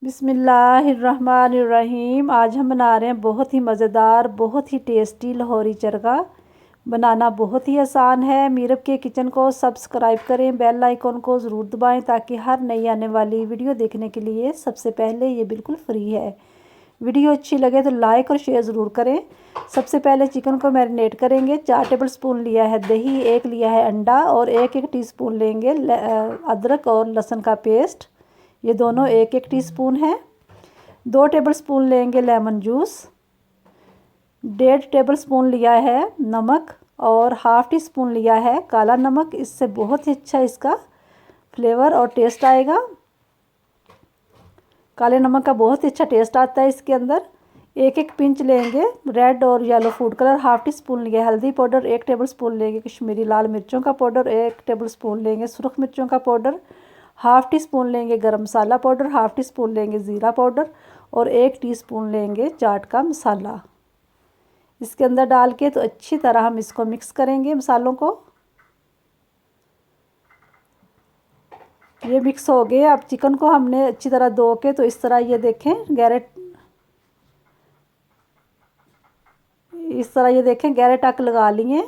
बिस्मिल्लाहिर्रहमानिर्रहीम। आज हम बना रहे हैं बहुत ही मज़ेदार, बहुत ही टेस्टी लाहौरी चरगा। बनाना बहुत ही आसान है। मीरब के किचन को सब्सक्राइब करें, बेल आइकॉन को ज़रूर दबाएं ताकि हर नई आने वाली वीडियो देखने के लिए सबसे पहले ये बिल्कुल फ्री है। वीडियो अच्छी लगे तो लाइक और शेयर ज़रूर करें। सबसे पहले चिकन को मैरिनेट करेंगे। 4 टेबल स्पून लिया है दही, 1 लिया है अंडा और 1 टीस्पून लेंगे अदरक और लहसुन का पेस्ट। ये दोनों 1 टीस्पून है। 2 टेबल स्पून लेंगे लेमन जूस। 1.5 टेबल स्पून लिया है नमक और हाफ़ टी स्पून लिया है काला नमक। इससे बहुत ही अच्छा इसका फ्लेवर और टेस्ट आएगा। काले नमक का बहुत ही अच्छा टेस्ट आता है इसके अंदर। 1 पिंच लेंगे रेड और yellow food colour. Half tea spoon लिया हल्दी पाउडर। 1 टेबल स्पून लेंगे कश्मीरी लाल मिर्चों का पाउडर। 1 टेबल स्पून लेंगे सुरख मिर्चों का पाउडर। हाफ़ टी स्पून लेंगे गरम मसाला पाउडर। हाफ़ टी स्पून लेंगे ज़ीरा पाउडर और 1 टीस्पून लेंगे चाट का मसाला। इसके अंदर डाल के तो अच्छी तरह हम इसको मिक्स करेंगे मसालों को। ये मिक्स हो गए। अब चिकन को हमने अच्छी तरह धो के तो इस तरह ये देखें गहरे टक लगा लिए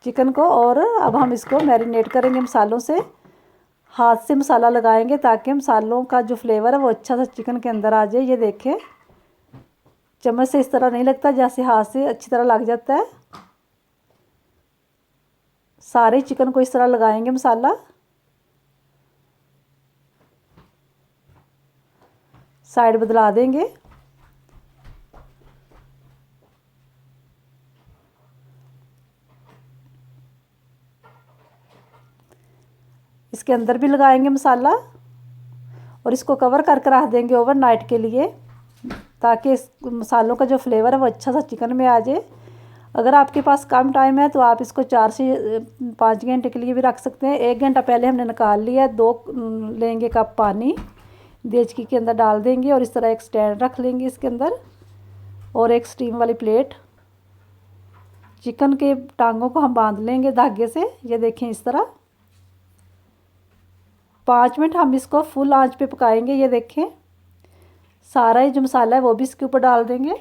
चिकन को। और अब हम इसको मैरिनेट करेंगे मसालों से। हाथ से मसाला लगाएंगे ताकि मसालों का जो फ्लेवर है वो अच्छा सा चिकन के अंदर आ जाए। ये देखें चम्मच से इस तरह नहीं लगता, जैसे हाथ से अच्छी तरह लग जाता है। सारे चिकन को इस तरह लगाएंगे मसाला। साइड बदला देंगे। इसके अंदर भी लगाएंगे मसाला और इसको कवर करके रख देंगे ओवरनाइट के लिए ताकि इस मसालों का जो फ्लेवर है वो अच्छा सा चिकन में आ जाए। अगर आपके पास कम टाइम है तो आप इसको 4 से 5 घंटे के लिए भी रख सकते हैं। 1 घंटा पहले हमने निकाल लिया। 2 लेंगे कप पानी देचकी के अंदर डाल देंगे और इस तरह एक स्टैंड रख लेंगे इसके अंदर और एक स्टीम वाली प्लेट। चिकन के टांगों को हम बांध लेंगे धागे से। ये देखें इस तरह 5 मिनट हम इसको फुल आंच पे पकाएंगे। ये देखें सारा ही जो मसाला है वो भी इसके ऊपर डाल देंगे।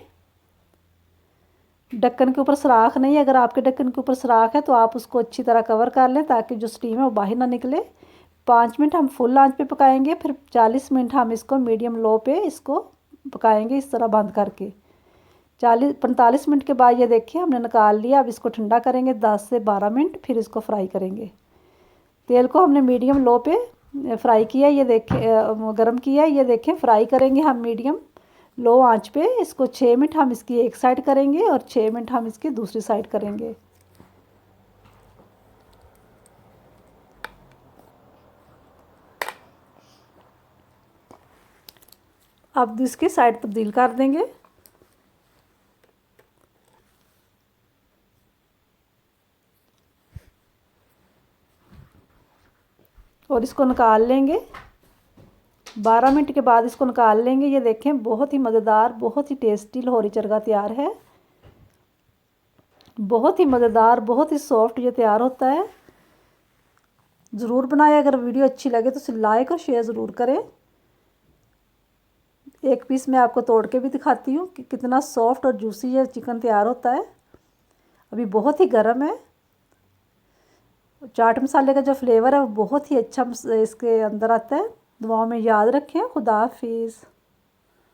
ढक्कन के ऊपर सुराख नहीं है। अगर आपके ढक्कन के ऊपर सुराख है तो आप उसको अच्छी तरह कवर कर लें ताकि जो स्टीम है वो बाहर ना निकले। 5 मिनट हम फुल आंच पे पकाएंगे, फिर 40 मिनट हम इसको मीडियम लो पे इसको पकाएंगे इस तरह बंद करके। 45 मिनट के बाद ये देखिए हमने निकाल लिया। अब इसको ठंडा करेंगे 10 से 12 मिनट, फिर इसको फ्राई करेंगे। तेल को हमने मीडियम लो पे फ्राई किया। ये देखें गरम किया। ये देखें फ्राई करेंगे हम मीडियम लो आंच पे। इसको 6 मिनट हम इसकी एक साइड करेंगे और 6 मिनट हम इसकी दूसरी साइड करेंगे। अब इसकी साइड तब्दील कर देंगे। और इसको निकाल लेंगे। 12 मिनट के बाद इसको निकाल लेंगे। ये देखें बहुत ही मज़ेदार, बहुत ही टेस्टी लाहौरी चरगा तैयार है। बहुत ही मज़ेदार, बहुत ही सॉफ्ट ये तैयार होता है। ज़रूर बनाएं। अगर वीडियो अच्छी लगे तो इसे लाइक और शेयर ज़रूर करें। एक पीस मैं आपको तोड़ के भी दिखाती हूँ कि कितना सॉफ्ट और जूसी ये चिकन तैयार होता है। अभी बहुत ही गर्म है। चाट मसाले का जो फ्लेवर है वो बहुत ही अच्छा इसके अंदर आता है। दुआओं में याद रखें। खुदा हाफिज़।